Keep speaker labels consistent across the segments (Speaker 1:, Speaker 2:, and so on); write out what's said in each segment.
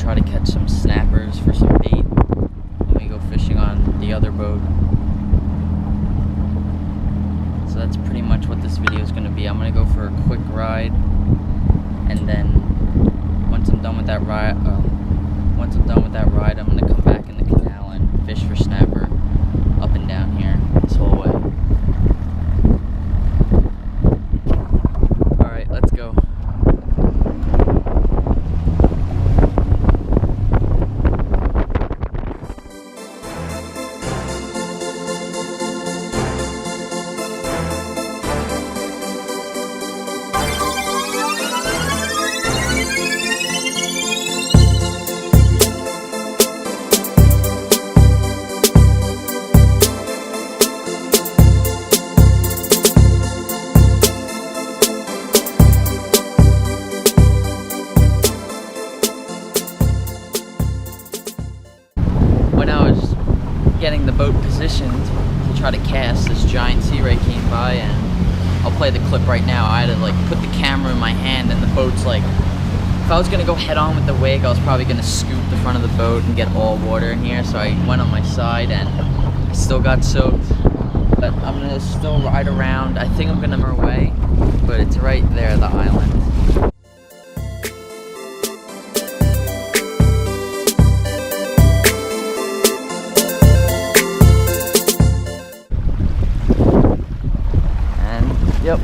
Speaker 1: try to catch some snappers for some bait when we go fishing on the other boat. So that's pretty much what this video is going to be. I'm going to go for a quick ride, and then once I'm done with that ride, I'm going to come back in the canal and fish for snapper up and down here this whole way. Alright, let's go. Getting the boat positioned to try to cast, this giant sea ray came by, and I'll play the clip right now. I had to like put the camera in my hand, and the boat's like, if I was gonna go head on with the wake, I was probably gonna scoop the front of the boat and get all water in here, so I went on my side and I still got soaked. But I'm gonna still ride around. I think I'm gonna move away, but it's right there, the island. Yep.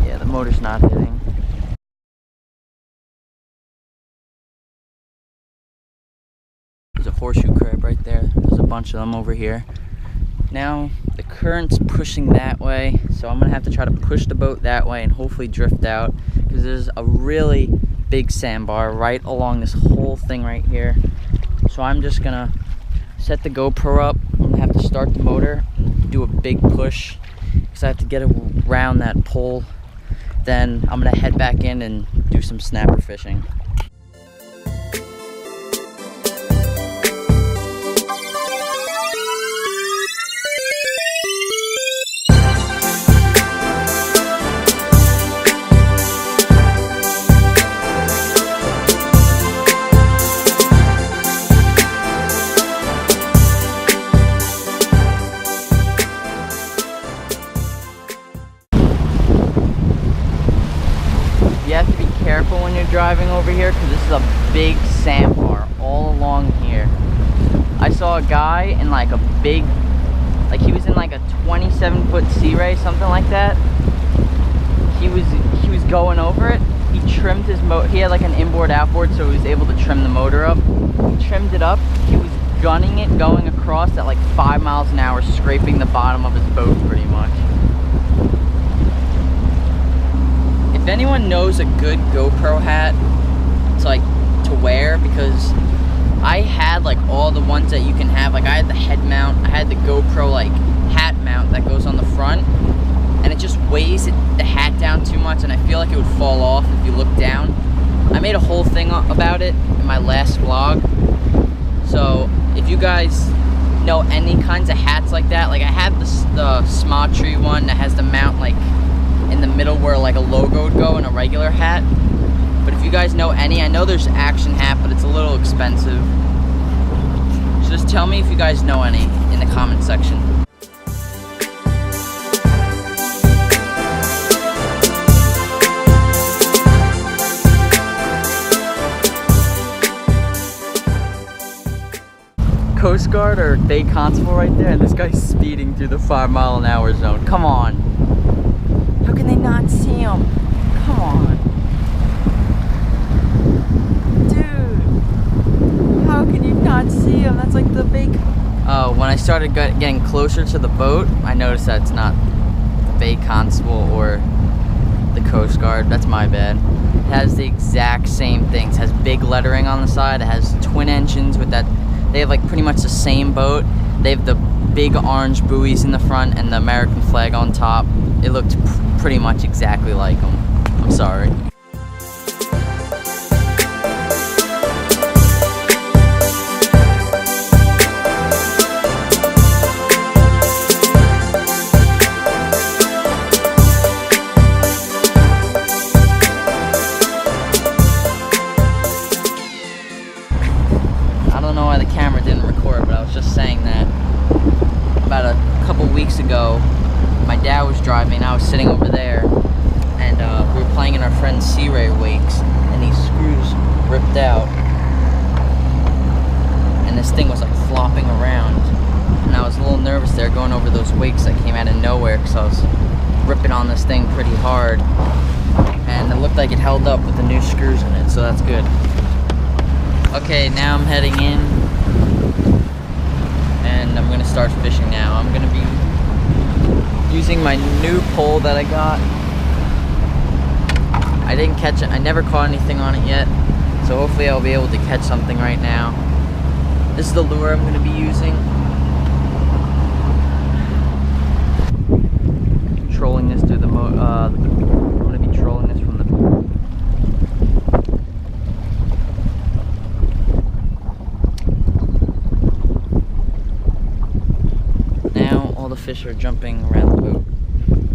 Speaker 1: Yeah, the motor's not hitting. There's a horseshoe crab right there. There's a bunch of them over here. Now the current's pushing that way, so I'm gonna have to try to push the boat that way and hopefully drift out, because there's a really big sandbar right along this whole thing right here. So I'm just gonna set the GoPro up. I'm gonna have to start the motor, do a big push, because I have to get around that pole. Then I'm gonna head back in and do some snapper fishing. You have to be careful when you're driving over here, because this is a big sandbar all along here. I saw a guy in like a big, like he was in like a 27-foot sea ray, something like that. He was going over it. He trimmed his motor. He had like an inboard outboard, so he was able to trim the motor up. He trimmed it up. He was gunning it going across at like 5 miles an hour, scraping the bottom of his boat pretty much. If anyone knows a good GoPro hat to wear, because I had like all the ones that you can have. Like I had the head mount, I had the GoPro like hat mount that goes on the front, and it just weighs the hat down too much, and I feel like it would fall off if you look down. I made a whole thing about it in my last vlog. So if you guys know any kinds of hats like that, like I have the Small Tree one that has the mount like in the middle where like a logo would go in a regular hat. But if you guys know any, I know there's Action Hat, but it's a little expensive. So just tell me if you guys know any in the comment section. Coast Guard or Bay Constable right there, and this guy's speeding through the 5 mile an hour zone. Come on. How can they not see him? Come on. Dude. How can you not see him? That's like the big... Oh, when I started getting closer to the boat, I noticed that it's not the Bay Constable or the Coast Guard. That's my bad. It has the exact same things. It has big lettering on the side. It has twin engines with that. They have like pretty much the same boat. They have the big orange buoys in the front and the American flag on top. It looked pretty much exactly like them. I'm sorry. sea ray wakes, and these screws ripped out, and this thing was like flopping around, and I was a little nervous there going over those wakes that came out of nowhere because I was ripping on this thing pretty hard, and it looked like it held up with the new screws in it, so that's good. Okay, now I'm heading in, and I'm gonna start fishing now. I'm gonna be using my new pole that I got. I didn't catch it, I never caught anything on it yet, so hopefully I'll be able to catch something right now. This is the lure I'm gonna be using. Trolling this through the I'm gonna be trolling this from the now all the fish are jumping around the boat,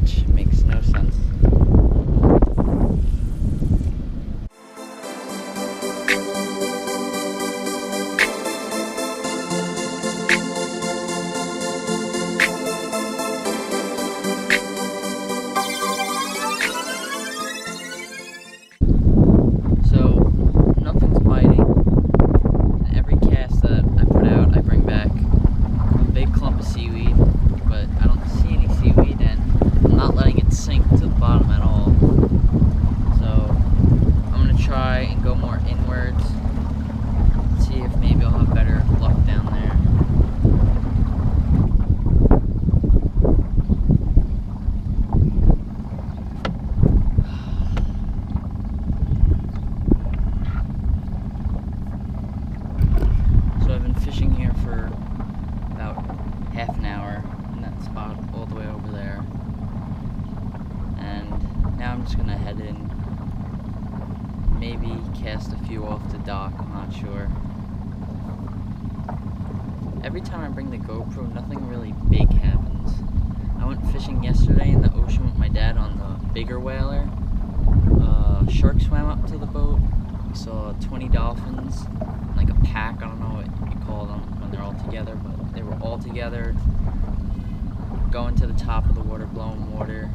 Speaker 1: which makes no sense. I'm just gonna head in, maybe cast a few off the dock, I'm not sure. Every time I bring the GoPro, nothing really big happens. I went fishing yesterday in the ocean with my dad on the bigger whaler. Shark swam up to the boat. We saw 20 dolphins, like a pack, I don't know what you call them when they're all together, but they were all together, going to the top of the water, blowing water.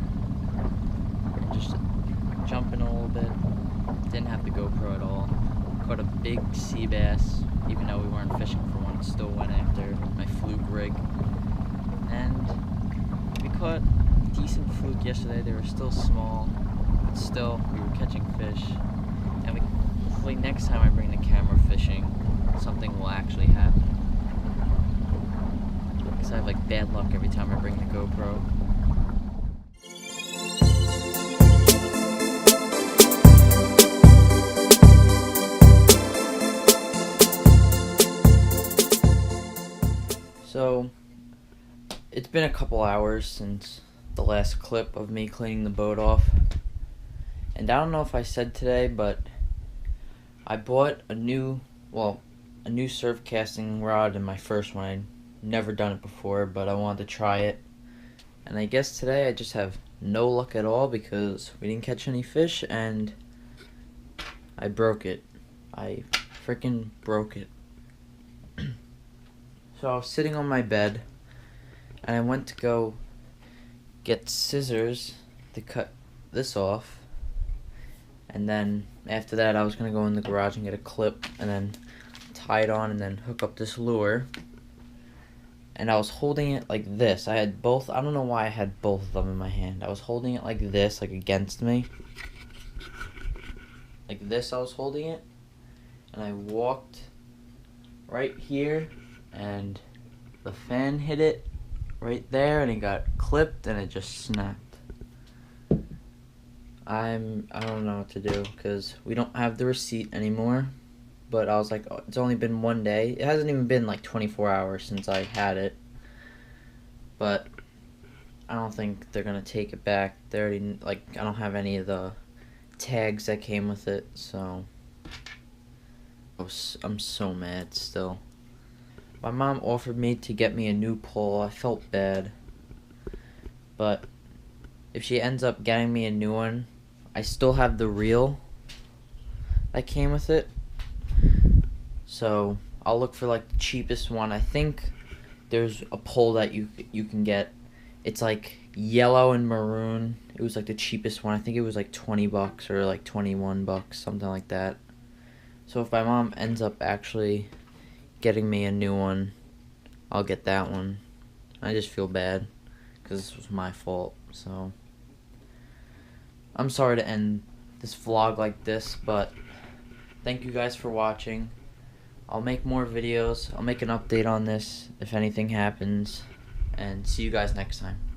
Speaker 1: Just jumping a little bit. Didn't have the GoPro at all. Caught a big sea bass, even though we weren't fishing for one. Still went after my fluke rig. And we caught decent fluke yesterday. They were still small, but still we were catching fish. And hopefully next time I bring the camera fishing, something will actually happen. Because I have like bad luck every time I bring the GoPro. So, it's been a couple hours since the last clip of me cleaning the boat off. And I don't know if I said today, but I bought a new surf casting rod in my first one. I'd never done it before, but I wanted to try it. And I guess today I just have no luck at all because we didn't catch any fish and I broke it. I freaking broke it. So I was sitting on my bed, and I went to go get scissors to cut this off, and then after that I was going to go in the garage and get a clip, and then tie it on, and then hook up this lure, and I was holding it like this. I had both, I don't know why I had both of them in my hand. I was holding it like this, like against me. Like this I was holding it, and I walked right here, and the fan hit it right there and it got clipped and it just snapped. I don't know what to do because we don't have the receipt anymore, but I was like, oh, it's only been one day. It hasn't even been like 24 hours since I had it, but I don't think they're gonna take it back. They already, like, I don't have any of the tags that came with it, so I'm so mad still. My mom offered me to get me a new pole. I felt bad. But if she ends up getting me a new one, I still have the reel that came with it. So I'll look for like the cheapest one. I think there's a pole that you can get. It's like yellow and maroon. It was like the cheapest one. I think it was like 20 bucks or like 21 bucks, something like that. So if my mom ends up actually getting me a new one, I'll get that one. I just feel bad because this was my fault. So I'm sorry to end this vlog like this, but thank you guys for watching. I'll make more videos. I'll make an update on this if anything happens, and see you guys next time.